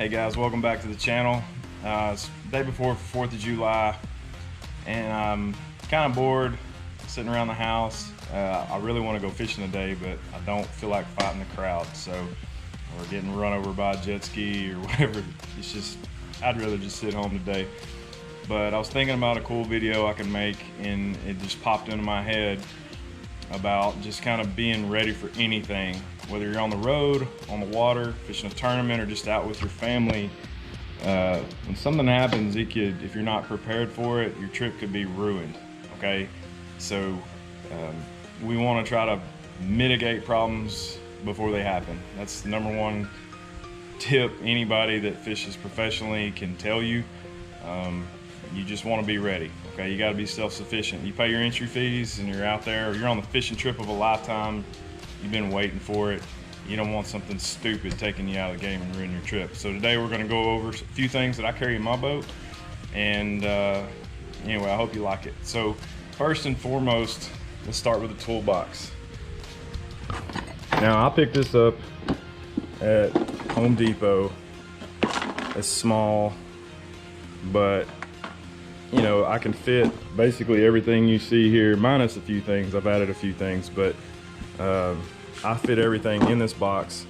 Hey guys, welcome back to the channel. It's the day before 4th of July and I'm kind of bored sitting around the house. I really want to go fishing today, but I don't feel like fighting the crowd, so or getting run over by a jet ski or whatever. It's just, I'd rather just sit home today. But I was thinking about a cool video I could make, and it just popped into my head about just kind of being ready for anything, whether you're on the road, on the water, fishing a tournament, or just out with your family. When something happens, if you're not prepared for it, your trip could be ruined, okay? So we want to try to mitigate problems before they happen. That's the number one tip anybody that fishes professionally can tell you. You just want to be ready, okay? You got to be self-sufficient. You pay your entry fees and you're out there, or you're on the fishing trip of a lifetime. You've been waiting for it. You don't want something stupid taking you out of the game and ruin your trip. So today we're going to go over a few things that I carry in my boat, and anyway, I hope you like it. So first and foremost, let's start with the toolbox. Now I picked this up at Home Depot. It's small, but you know, I can fit basically everything you see here, minus a few things. I've added a few things, but I fit everything in this box,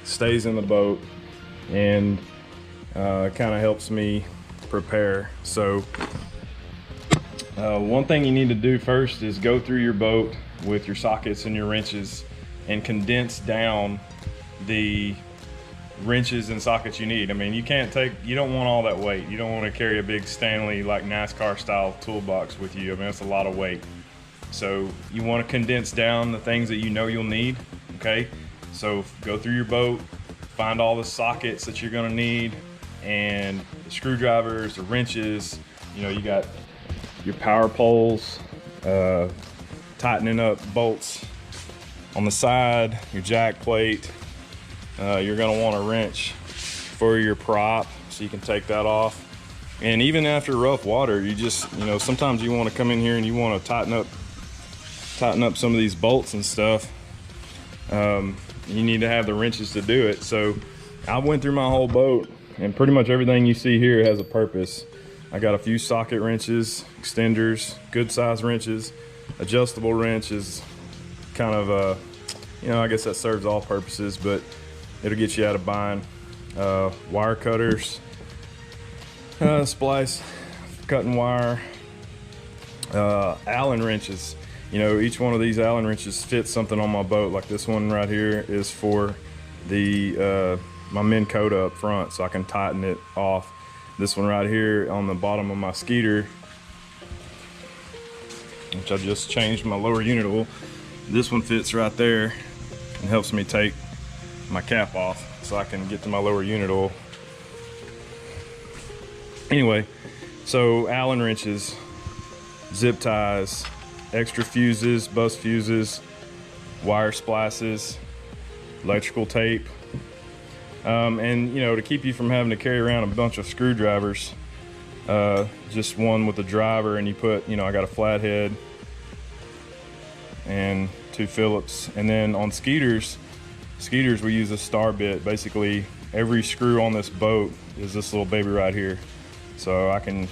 stays in the boat, and kind of helps me prepare. So one thing you need to do first is go through your boat with your sockets and your wrenches and condense down the wrenches and sockets you need. I mean, you don't want all that weight. You don't want to carry a big Stanley, like NASCAR style toolbox with you. I mean, that's a lot of weight. So you want to condense down the things that you know you'll need, okay? So go through your boat, find all the sockets that you're gonna need, and the screwdrivers, the wrenches, you know, you got your power poles, tightening up bolts on the side, your jack plate. You're gonna want a wrench for your prop so you can take that off. And even after rough water, you know, sometimes you want to come in here and you want to tighten up some of these bolts and stuff. You need to have the wrenches to do it. So I went through my whole boat, and pretty much everything you see here has a purpose. I got a few socket wrenches, extenders, good size wrenches, adjustable wrenches, kind of you know, I guess that serves all purposes, but it'll get you out of bind. Wire cutters, splice, cutting wire, Allen wrenches. You know, each one of these Allen wrenches fits something on my boat. Like this one right here is for the my Minn Kota up front, so I can tighten it off. This one right here on the bottom of my Skeeter, which I just changed my lower unit oil. This one fits right there and helps me take my cap off so I can get to my lower unit oil. Anyway, so Allen wrenches, zip ties, extra fuses, bus fuses, wire splices, electrical tape, and you know, to keep you from having to carry around a bunch of screwdrivers, just one with a driver, and you put, you know, I got a flathead and 2 Phillips. And then on Skeeters we use a star bit. Basically every screw on this boat is this little baby right here, so I can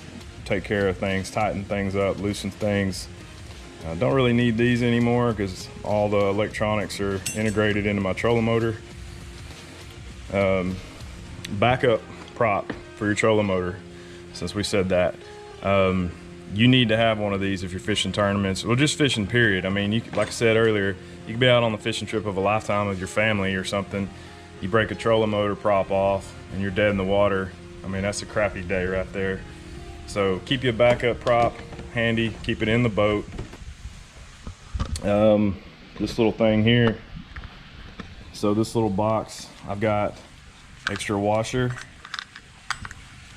take care of things, tighten things up, loosen things. Don't really need these anymore because all the electronics are integrated into my trolling motor. Backup prop for your trolling motor, since we said that. You need to have one of these if you're fishing tournaments, or just fishing period. I mean, like I said earlier, you could be out on the fishing trip of a lifetime with your family or something. You break a trolling motor prop off and you're dead in the water. I mean, that's a crappy day right there. So keep your backup prop handy, keep it in the boat. This little thing here, so this little box, I've got extra washer,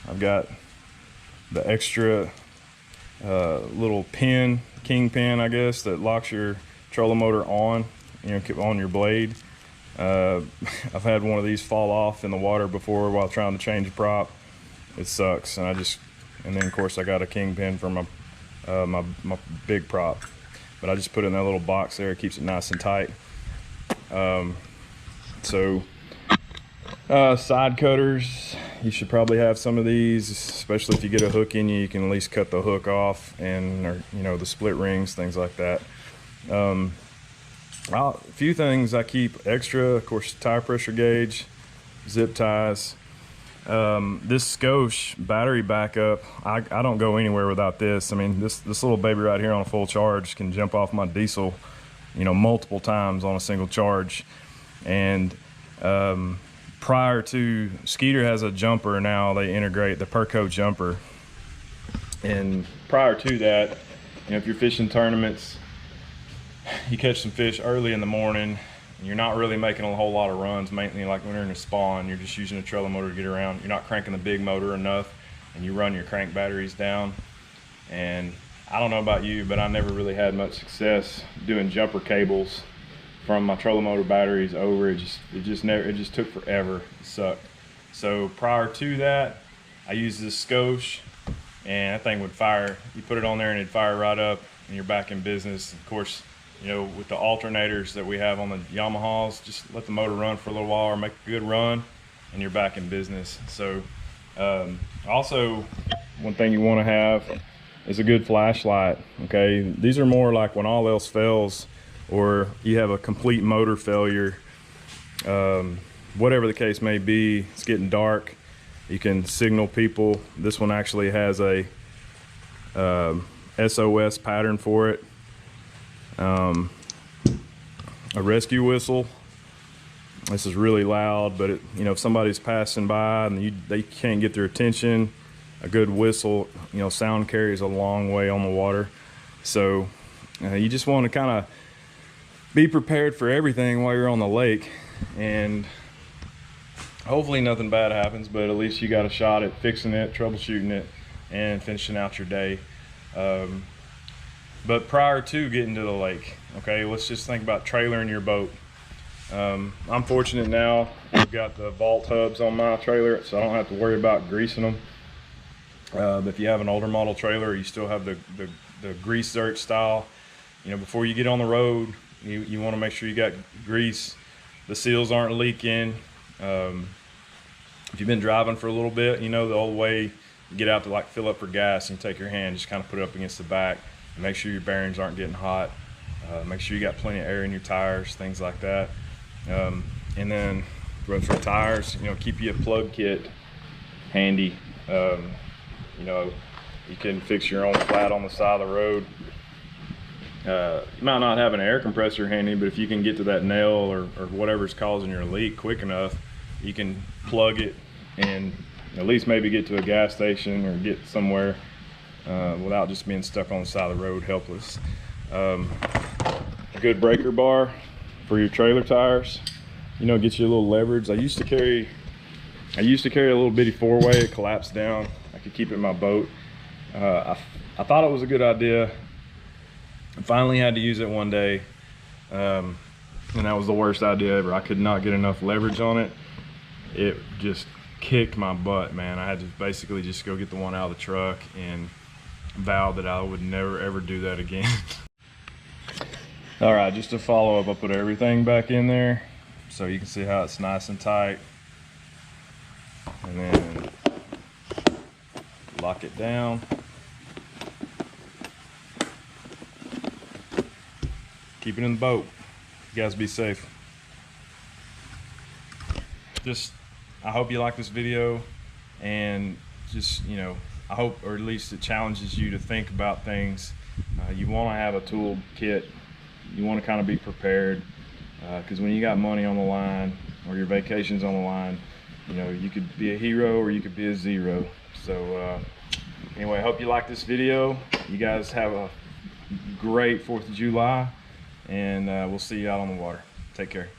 I've got the extra little pin, king pin I guess, that locks your trolling motor on, you know, on your blade. I've had one of these fall off in the water before while trying to change a prop. It sucks. And then of course I got a king pin for my my big prop, but I just put it in that little box there. It keeps it nice and tight. So side cutters, you should probably have some of these, especially if you get a hook in you. You can at least cut the hook off, and or you know, the split rings, things like that. A few things I keep extra, of course, tire pressure gauge, zip ties. This Scosche battery backup, I don't go anywhere without this. I mean, this little baby right here on a full charge can jump off my diesel, you know, multiple times on a single charge. And prior to, Skeeter has a jumper now, they integrate the Perco jumper. And prior to that, you know, if you're fishing tournaments, you catch some fish early in the morning, and you're not really making a whole lot of runs, mainly like when you're in a spawn, you're just using a trolling motor to get around. You're not cranking the big motor enough, and you run your crank batteries down. And I don't know about you, but I never really had much success doing jumper cables from my trolling motor batteries over. It just took forever. It sucked. So prior to that, I used this Scosche, and that thing would fire. You put it on there and it'd fire right up, and you're back in business. Of course, you know, with the alternators that we have on the Yamahas, just let the motor run for a little while or make a good run, and you're back in business. So also, one thing you want to have is a good flashlight. Okay, these are more like when all else fails, or you have a complete motor failure, whatever the case may be, it's getting dark, you can signal people. This one actually has a SOS pattern for it. A rescue whistle. This is really loud, but it, you know, if somebody's passing by and they can't get their attention, a good whistle, you know, sound carries a long way on the water. So you just want to kind of be prepared for everything while you're on the lake, and hopefully nothing bad happens, but at least you got a shot at fixing it, troubleshooting it, and finishing out your day. But prior to getting to the lake, okay, let's just think about trailering your boat. I'm fortunate now, I've got the Vault hubs on my trailer, so I don't have to worry about greasing them. But if you have an older model trailer, you still have the grease zerk style. You know, before you get on the road, you want to make sure you got grease, the seals aren't leaking. If you've been driving for a little bit, you know the old way you get out to like fill up for gas, and you take your hand, just kind of put it up against the back, and make sure your bearings aren't getting hot. Make sure you got plenty of air in your tires, things like that. And then for tires, you know, keep you a plug kit handy. You know, you can fix your own flat on the side of the road. You might not have an air compressor handy, but if you can get to that nail or whatever's causing your leak quick enough, you can plug it and at least maybe get to a gas station or get somewhere without just being stuck on the side of the road helpless. A good breaker bar for your trailer tires, you know, get you a little leverage. I used to carry a little bitty 4-way. It collapsed down. I could keep it in my boat. I thought it was a good idea. I finally had to use it one day, and that was the worst idea ever. I could not get enough leverage on it. It just kicked my butt, man. I had to basically just go get the one out of the truck and vow that I would never ever do that again. All right, just to follow up, I put everything back in there so you can see how it's nice and tight, and then lock it down. Keep it in the boat. You guys be safe. I hope you like this video, and just, you know, I hope, or at least it challenges you to think about things. You want to have a tool kit. You want to kind of be prepared, because when you got money on the line or your vacation's on the line, you know, you could be a hero or you could be a zero. So anyway, I hope you like this video. You guys have a great 4th of July, and we'll see you out on the water. Take care.